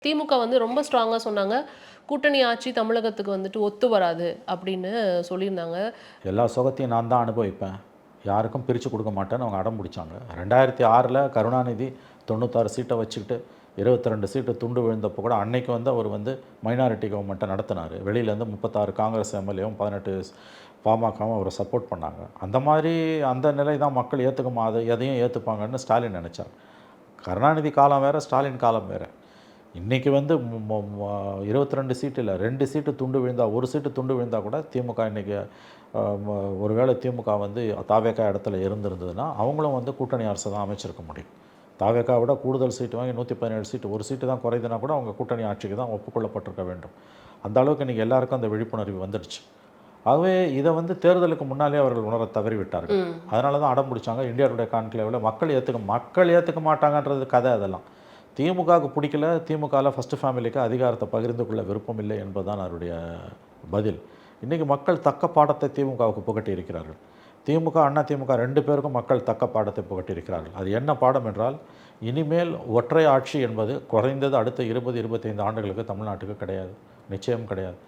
திமுக வந்து ரொம்ப ஸ்ட்ராங்கா சொன்னாங்க. கூட்டணி ஆட்சி தமிழகத்துக்கு வந்துட்டு ஒத்து வராது அப்படின்னு சொல்லியிருந்தாங்க. எல்லா சுகத்தையும் நான் தான் அனுபவிப்பேன். யாருக்கும் பிரிச்சு குடுக்க மாட்டேன்னு அவங்க அடம் பிடிச்சாங்க. 2006ல கருணாநிதி 96 சீட்ட வச்சுக்கிட்டு 22 சீட்டு துண்டு விழுந்தப்போ கூட அன்னைக்கு வந்து அவர் வந்து மைனாரிட்டி கவர்மெண்ட்டை நடத்தினாரு. வெளியிலேருந்து 36 காங்கிரஸ் எம்எல்ஏவும் 18 பாமகவும் அவரை சப்போர்ட் பண்ணாங்க. அந்த மாதிரி அந்த நிலை தான் மக்கள் ஏற்றுக்குமா அது எதையும் ஏற்றுப்பாங்கன்னு ஸ்டாலின் நினச்சார். கருணாநிதி காலம் வேறு, ஸ்டாலின் காலம் வேறு. இன்றைக்கி வந்து 22 சீட்டு இல்லை, 2 சீட்டு துண்டு விழுந்தா, ஒரு சீட்டு துண்டு விழுந்தா கூட திமுக இன்றைக்கி ஒருவேளை திமுக வந்து தாவேக்கா இடத்துல இருந்திருந்ததுன்னா அவங்களும் வந்து கூட்டணி அரசு தான் அமைச்சிருக்க முடியும். தாவேக்கா விட கூடுதல் சீட்டு வாங்கி 117 சீட்டு, ஒரு சீட்டு தான் குறையுதுன்னா கூட அவங்க கூட்டணி ஆட்சிக்கு தான் ஒப்புக்கொள்ளப்பட்டிருக்க வேண்டும். அந்த அளவுக்கு இன்றைக்கி எல்லாருக்கும் அந்த விழிப்புணர்வு வந்துடுச்சு. ஆகவே இதை வந்து தேர்தலுக்கு முன்னாலே அவர்கள் உணர தவறிவிட்டார்கள். அதனால தான் அடம் பிடிச்சாங்க. இந்தியா டுடே கான்க்ளேவில் மக்கள் ஏற்றுக்க மாட்டாங்கன்றது கதை. அதெல்லாம் திமுகவுக்கு பிடிக்கல. திமுகவில் ஃபஸ்ட்டு ஃபேமிலிக்கு அதிகாரத்தை பகிர்ந்து கொள்ள விருப்பம் இல்லை என்பதுதான் அவருடைய பதில். இன்றைக்கி மக்கள் தக்க பாடத்தை திமுகவுக்கு புகட்டி இருக்கிறார்கள். திமுக அண்ணா திமுக 2 பேருக்கும் மக்கள் தக்க பாடத்தை புகட்டி இருக்கிறார்கள். அது என்ன பாடம் என்றால், இனிமேல் ஒற்றை ஆட்சி என்பது குறைந்தது அடுத்த 20-25 ஆண்டுகளுக்கு தமிழ்நாட்டுக்கு கிடையாது. நிச்சயம் கிடையாது.